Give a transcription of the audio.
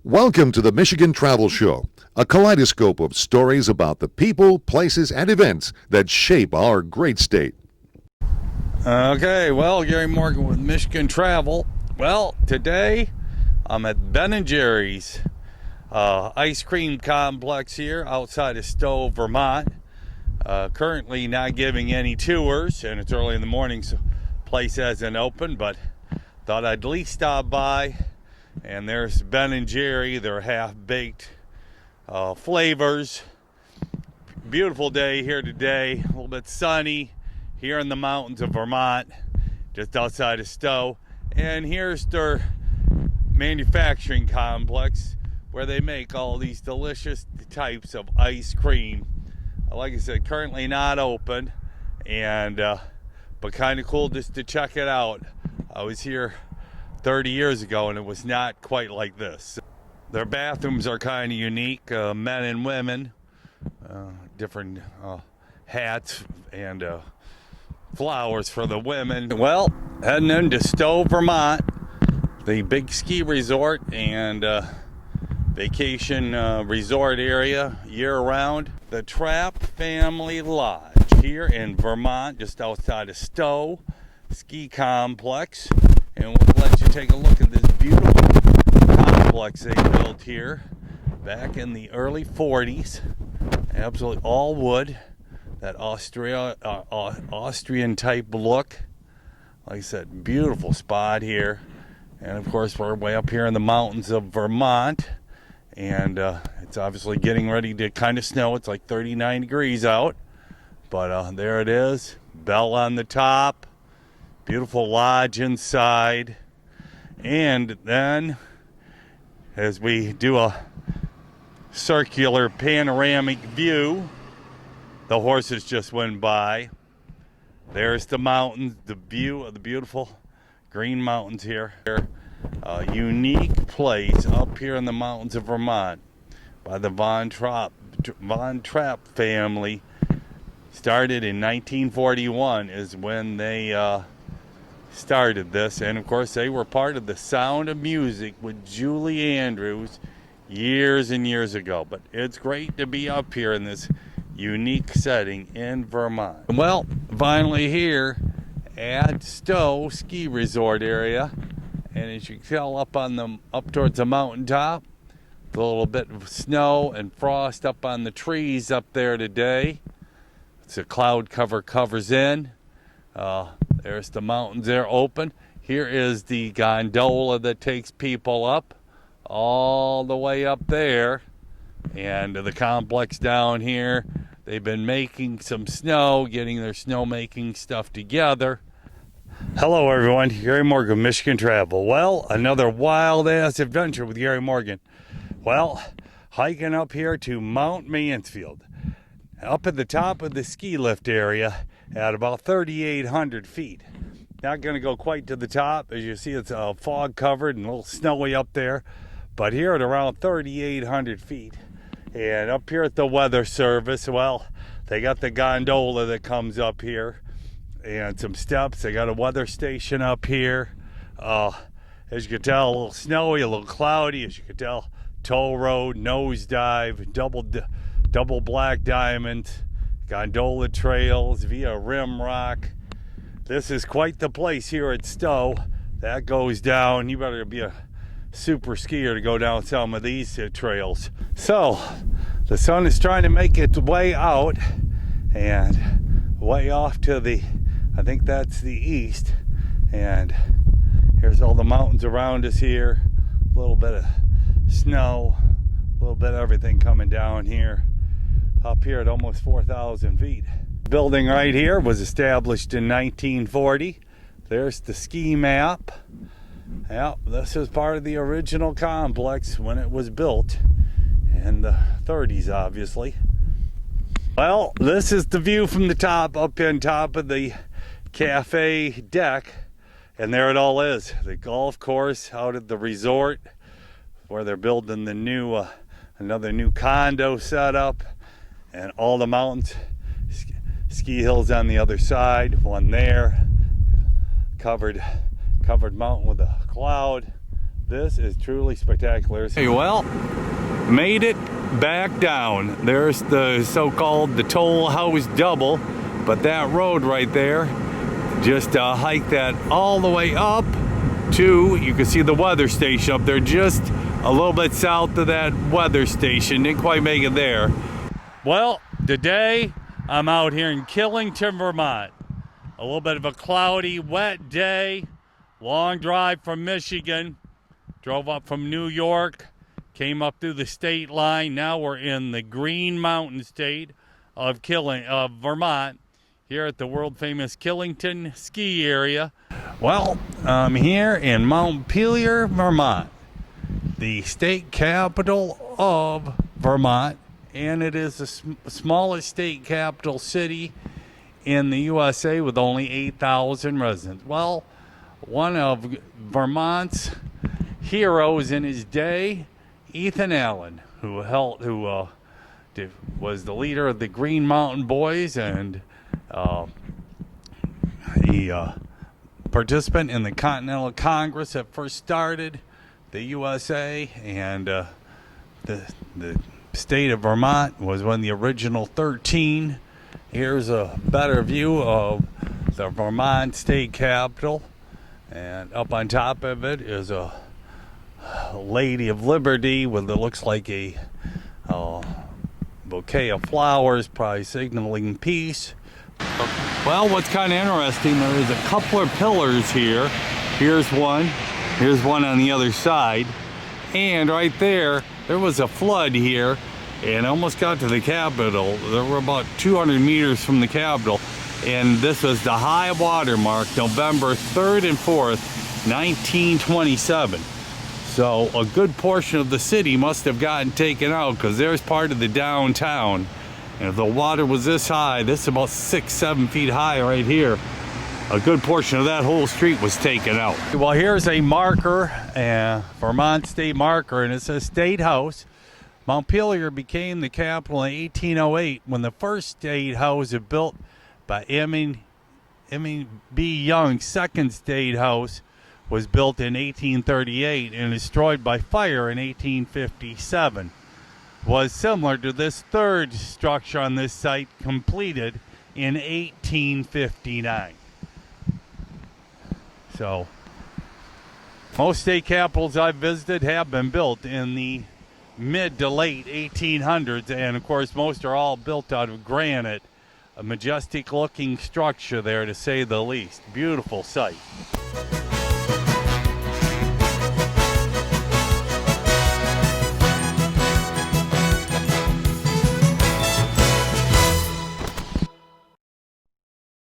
Welcome to the Michigan Travel Show, a kaleidoscope of stories about the people, places, and events that shape our great state. Okay, well, Gary Morgan with Michigan Travel. Well, today I'm at Ben & Jerry's ice cream complex here outside of Stowe, Vermont. Currently not giving any tours, and it's early in the morning, so place hasn't opened, but thought I'd at least stop by. And there's Ben & Jerry, their half-baked flavors. Beautiful day here today, a little bit sunny here in the mountains of Vermont, just outside of Stowe. And here's their manufacturing complex where they make all these delicious types of ice cream. Like I said, currently not open, and but kind of cool just to check it out. I was here 30 years ago and it was not quite like this. Their bathrooms are kind of unique, men and women, different hats and flowers for the women. Well, heading into Stowe, Vermont, the big ski resort and vacation resort area year-round. The Trapp Family Lodge here in Vermont, just outside of Stowe Ski Complex. And we'll let you take a look at this beautiful complex they built here back in the early 40s. Absolutely all wood, that Austrian type look. Like I said, beautiful spot here. And of course, we're way up here in the mountains of Vermont. And it's obviously getting ready to kind of snow. It's like 39 degrees out. But there it is, bell on the top. Beautiful lodge inside. And then as we do a circular panoramic view, the horses just went by. There's the mountains, the view of the beautiful green mountains here. A unique place up here in the mountains of Vermont by the Von Trapp family. Started in 1941 is when they started this, and of course they were part of the Sound of Music with Julie Andrews years and years ago. But it's great to be up here in this unique setting in Vermont. Well, finally here at Stowe Ski Resort area, and as you can tell up towards the mountaintop, a little bit of snow and frost up on the trees up there today. It's a cloud cover covers in. There's the mountains there open. Here is the gondola that takes people up all the way up there. And the complex down here, they've been making some snow, getting their snowmaking stuff together. Hello everyone, Gary Morgan, Michigan Travel. Well, another wild-ass adventure with Gary Morgan. Well, hiking up here to Mount Mansfield. Up at the top of the ski lift area at about 3,800 feet. Not going to go quite to the top. As you see, it's fog covered and a little snowy up there. But here at around 3,800 feet. And up here at the Weather Service, well, they got the gondola that comes up here. And some steps. They got a weather station up here. As you can tell, a little snowy, a little cloudy. As you can tell, toll road, nosedive, double black diamonds, gondola trails via rim rock. This is quite the place here at Stowe. That goes down. You better be a super skier to go down some of these trails. So the sun is trying to make its way out, and way off to the, I think that's the east. And here's all the mountains around us here. A little bit of snow, a little bit of everything coming down here. Up here at almost 4,000 feet. The building right here was established in 1940. There's the ski map. Yep, this is part of the original complex when it was built in the 30s, obviously. Well, this is the view from the top, up on top of the cafe deck. And there it all is. The golf course out at the resort where they're building the new, another new condo setup. And all the mountains, ski hills on the other side, one there, covered mountain with a cloud, This is truly spectacular. Hey, well, made it back down. There's the so-called the Toll House Double, but that road right there, just hike that all the way up to, you can see the weather station up there, just a little bit south of that weather station. Didn't quite make it there. Well, today I'm out here in Killington, Vermont. A little bit of a cloudy, wet day. Long drive from Michigan. Drove up from New York. Came up through the state line. Now we're in the Green Mountain State of Vermont. Here at the world famous Killington ski area. Well, I'm here in Montpelier, Vermont, the state capital of Vermont, and it is the smallest state capital city in the USA with only 8,000 residents. Well, one of Vermont's heroes in his day, Ethan Allen, who was the leader of the Green Mountain Boys, and he participant in the Continental Congress that first started the USA, and the state of Vermont was one of the original 13. Here's a better view of the Vermont state capitol, and up on top of it is a Lady of Liberty with what looks like a bouquet of flowers, probably signaling peace. Well, what's kind of interesting, there is a couple of pillars here. Here's one on the other side, and right there was a flood here and almost got to the Capitol. There were about 200 meters from the Capitol, and this was the high water mark, November 3rd and 4th, 1927. So a good portion of the city must have gotten taken out, because there's part of the downtown. And if the water was this high, this is about 6-7 feet high right here, a good portion of that whole street was taken out. Well, here's a marker, a Vermont state marker, and it says State House. Montpelier became the capital in 1808 when the first state house was built by Emmy B. Young's second state house was built in 1838 and destroyed by fire in 1857. Was similar to this third structure on this site, completed in 1859. So most state capitals I've visited have been built in the mid to late 1800s, and of course most are all built out of granite. A majestic looking structure there, to say the least. Beautiful sight.